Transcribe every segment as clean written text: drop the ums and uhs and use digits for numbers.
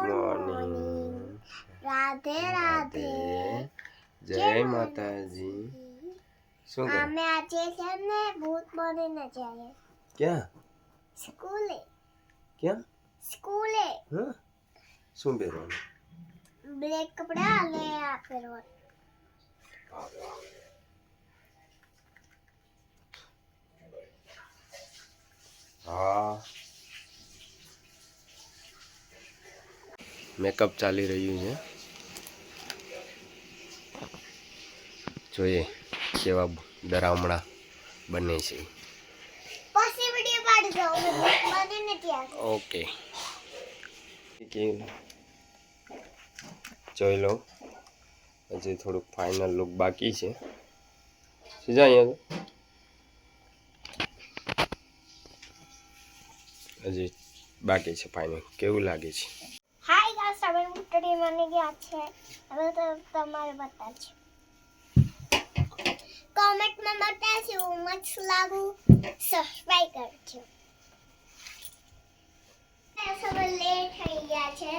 Morning. Radhe Radhe. જય માતાજી. શું કરે? અમે આજે છે ને ભૂત બનીને જઈએ. ક્યાં? સ્કૂલે. ક્યાં? સ્કૂલે. હા. શું પહેરવાનું? બ્લેક કપડા અને આ પહેરવાનું. હા. મેકઅપ ચાલી રહ્યું છે. જોઈએ કેવા ડરામણા બને છે. પછી વિડિયો પાડી દો. બનીને ત્યાં. ઓકે. જોઈ લો. હજી થોડુંક ફાઇનલ લુક બાકી છે. સીધા અહીંયા હજી બાકી છે ફાઇનલ. કેવું લાગે છે? હાય ગાઈસ, અમે ટુડે મને ગયા છે. હવે તો તમારે બતાવજો. કોમેન્ટમાં બતાવજો મત લાગુ. સબસ્ક્રાઇબ કરજો. હવે લેટ થઈ ગયા છે.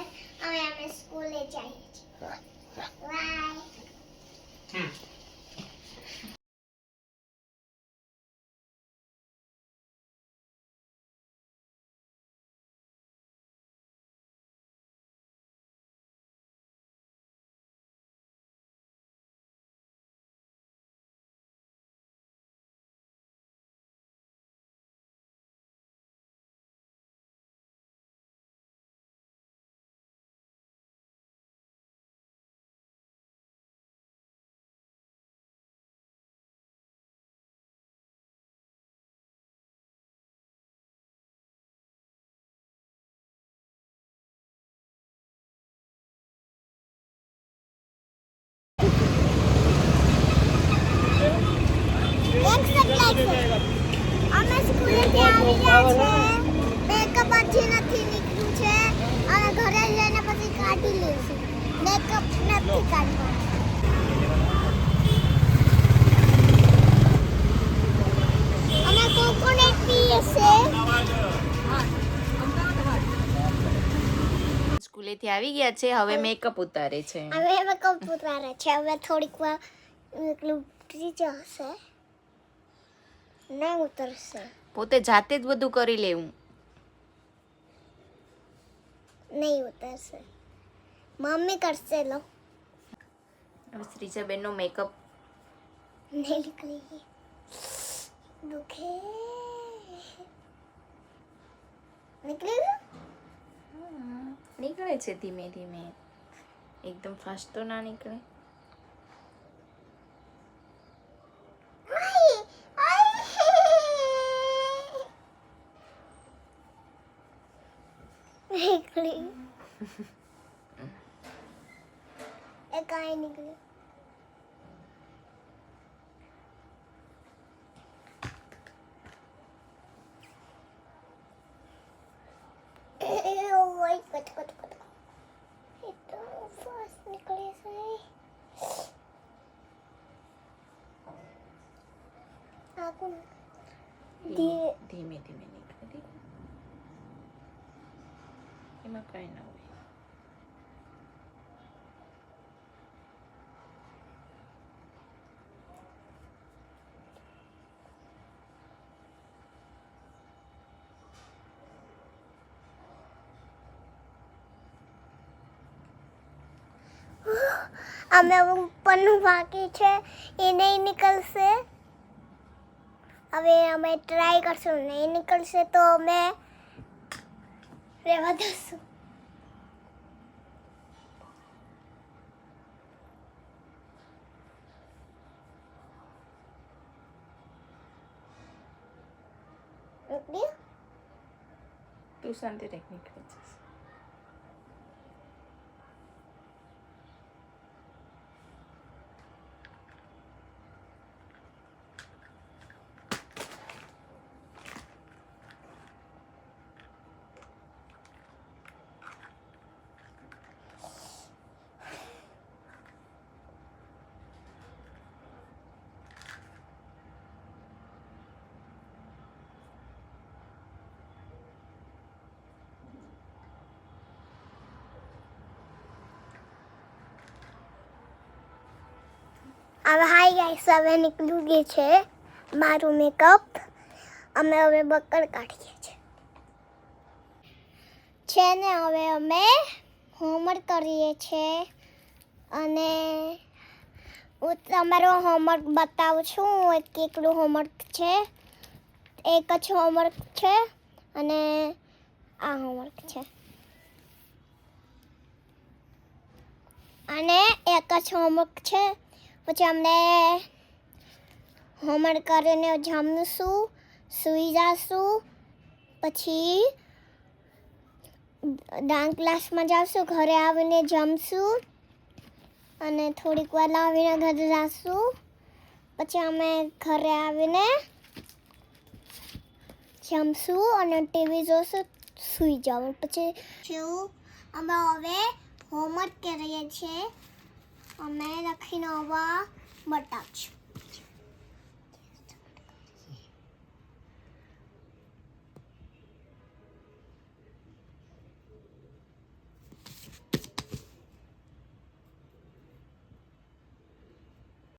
હવે અમે સ્કૂલે જઈએ છીએ. બાય. અમે સ્કૂલેથી આવી ગયા છે. મેકઅપ હજી નથી નીકળ્યું છે અને ઘરે જઈને પછી કાઢી લઈશું. મેકઅપ નથી કાઢવાનો. અમે કોકોનટ પીએ છે. સ્કૂલેથી આવી ગયા છે. હવે મેકઅપ ઉતારે છે. હવે મેકઅપ ઉતારે છે. હવે થોડીક વાર ઉતરી જશે. ના ઉતરશે. પોતે જાતે જ બધું કરી લેવું. નહીં ઉતરશે. મમ્મી કરશે. લો હવે શ્રીજાબેનનો મેકઅપ નહીં નીકળી. દુખે. નીકળી ગયું? નીકળે છે ધીમે ધીમે. એકદમ ફાસ્ટ તો ના નીકળે. નીકળી. એ કાંઈ નીકળ્યું. ધીમે ધીમે નીકળે. એમાં કઈ ના હોય. અમે ઉપરનું બાકી છે એ નહીં નીકળશે. હવે અમે ટ્રાય કરશું. નહીં નીકળશે તો અમે રહેવા દઈશું. તું શાંતિ રાખ, નીકળી જશે. હવે હાય ગાઈસ, હવે નીકળ્યું ગયું છે મારું મેકઅપ. અમે હવે બકર કાઢીએ છે ને હવે અમે હોમવર્ક કરીએ છીએ અને હું તમારો હોમવર્ક બતાવું છું. કેટલું હોમવર્ક છે? એક જ હોમવર્ક છે અને આ હોમવર્ક છે અને એક જ હોમવર્ક છે. પછી અમને હોમવર્ક કરીને જમશું, સૂઈ જશું, પછી ડાન્સ ક્લાસમાં જાશું, ઘરે આવીને જમશું અને થોડીક વાર આવીને ઘરે જશું. પછી અમે ઘરે આવીને જમશું અને ટીવી જોશું, સૂઈ જવું. પછી અમે હવે હોમવર્ક કરીએ છીએ. અમે લખીને હવે બતાવશું.